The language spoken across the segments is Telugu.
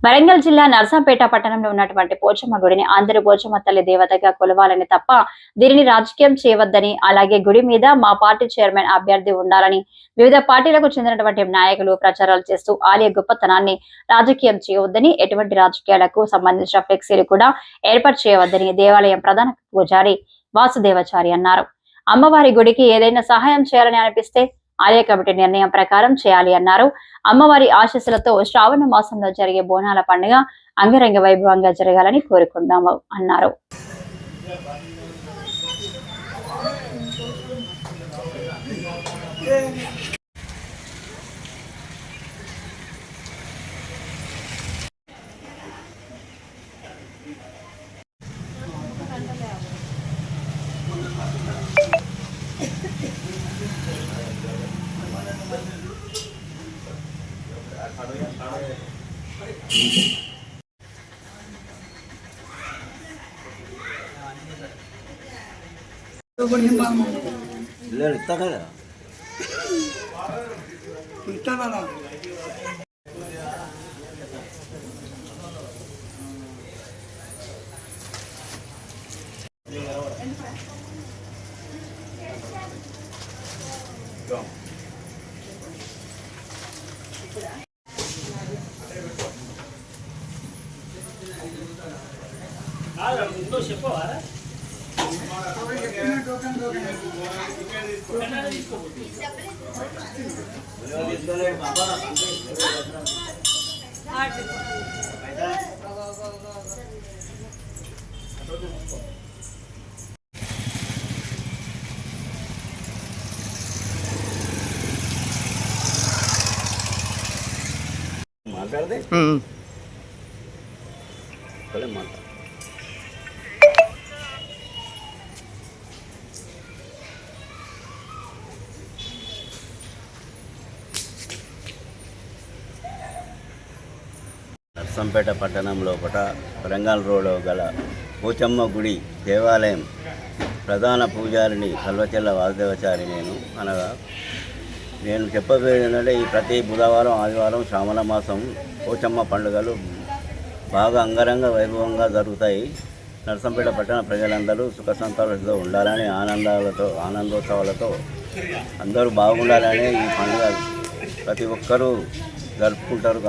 వరంగల్ జిల్లా నర్సంపేట పట్టణంలో ఉన్నటువంటి పోచమ్మ గుడిని అందరూ పోచమ్మ తల్లి దేవతగా కొలవాలని తప్ప దీనిని రాజకీయం చేయవద్దని, అలాగే గుడి మీద మా పార్టీ చైర్మన్ అభ్యర్థి ఉండాలని వివిధ పార్టీలకు చెందినటువంటి నాయకులు ప్రచారాలు చేస్తూ ఆలయ గొప్పతనాన్ని రాజకీయం చేయవద్దని, ఎటువంటి రాజకీయాలకు సంబంధించిన ఫ్లెక్సీలు కూడా ఏర్పాటు చేయవద్దని దేవాలయం ప్రధాన పూజారి వాసుదేవచారి అన్నారు. అమ్మవారి గుడికి ఏదైనా సహాయం చేయాలని అనిపిస్తే ఆలయ కమిటీ నిర్ణయం ప్రకారం చేయాలి అన్నారు. అమ్మవారి ఆశీస్సులతో శ్రావణ మాసంలో జరిగే బోనాల పండుగ అంగరంగ వైభవంగా జరగాలని కోరుకుంటాము అన్నారు. చెప్పవారా మాట్లాడదే మాట్లాడ నర్సంపేట పట్టణం లోపల వరంగల్ రోడ్లో గల పోచమ్మ గుడి దేవాలయం ప్రధాన పూజారిని కల్వచెల్ల వాసుదేవచారి నేను చెప్పబోయేది ఏంటంటే ఈ ప్రతి బుధవారం ఆదివారం శ్రావణ మాసం పోచమ్మ పండుగలు బాగా అంగరంగ వైభవంగా జరుగుతాయి. నర్సంపేట పట్టణ ప్రజలందరూ సుఖ సంతోషాలతో ఉండాలని ఆనందోత్సవాలతో అందరూ బాగుండాలని ఈ పండుగ ప్రతి ఒక్కరూ జరుపుకుంటారు.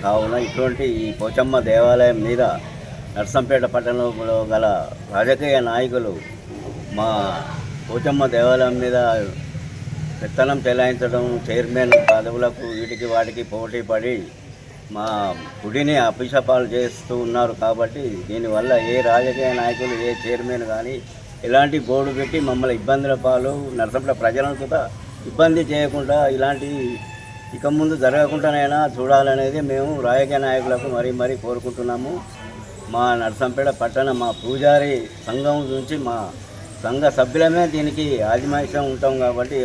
కావున ఇటువంటి ఈ పోచమ్మ దేవాలయం మీద నర్సంపేట పట్టణంలో గల రాజకీయ నాయకులు మా పోచమ్మ దేవాలయం మీద పెత్తనం చెలాయించడం, చైర్మన్ పదవులకు వీటికి వాటికి పోటీ పడి మా గుడిని అభిషేకాలు చేస్తూ ఉన్నారు. కాబట్టి దీనివల్ల ఏ రాజకీయ నాయకులు ఏ చైర్మన్ కానీ ఇలాంటి బోర్డు పెట్టి మమ్మల్ని ఇబ్బందుల పాలు నర్సంపేట ప్రజలను కూడా ఇబ్బంది చేయకుండా ఇలాంటి ఇక ముందు జరగకుండానైనా చూడాలనేది మేము రాజకీయ నాయకులకు మరీ కోరుకుంటున్నాము. మా నర్సంపేట పట్టణ మా పూజారి సంఘం నుంచి మా సంఘ సభ్యులమే దీనికి ఆదిమాయిషం ఉంటాం. కాబట్టి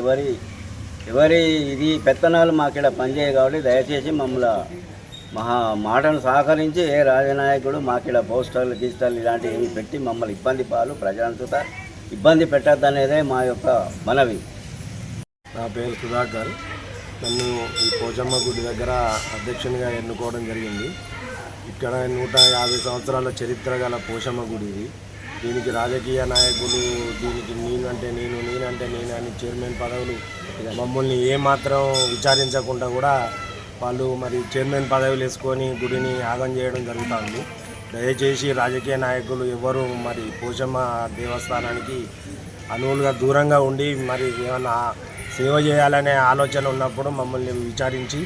ఎవరి ఇది పెత్తనాలు మాకిడ పనిచేయ కాబట్టి దయచేసి మమ్మల్ని మాటను సహకరించి ఏ రాజనాయకుడు మాకిడ పోస్టర్లు గీస్టర్లు ఇలాంటివి ఏమి పెట్టి మమ్మల్ని ఇబ్బంది పాలు ప్రజలంతా ఇబ్బంది పెట్టద్దనేదే మా యొక్క మనవి. నా పేరు సుధాకర్. నన్ను ఈ పోచమ్మ గుడి దగ్గర అధ్యక్షునిగా ఎన్నుకోవడం జరిగింది. ఇక్కడ 150 సంవత్సరాల చరిత్ర గల పోచమ్మ గుడి ఇది. దీనికి రాజకీయ నాయకులు దీనికి నేనంటే నేను అని చైర్మన్ పదవులు మమ్మల్ని ఏమాత్రం విచారించకుండా కూడా వాళ్ళు మరి చైర్మన్ పదవులు వేసుకొని గుడిని ఆగం చేయడం జరుగుతుంది. దయచేసి రాజకీయ నాయకులు ఎవరు మరి పోచమ్మ దేవస్థానానికి అనువులుగా దూరంగా ఉండి మరి ఏమన్నా సేవ చేయాలనే ఆలోచన ఉన్నప్పుడు మమ్మల్ని విచారించి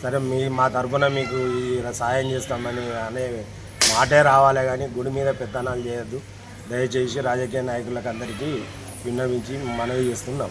సరే మా తరఫున మీకు ఈ సాయం చేస్తామని అనే మాటే రావాలి, కానీ గుడి మీద పెత్తనాలు చేయొద్దు. దయచేసి రాజకీయ నాయకులకు అందరికీ విన్నవించి మనవి చేస్తున్నాం.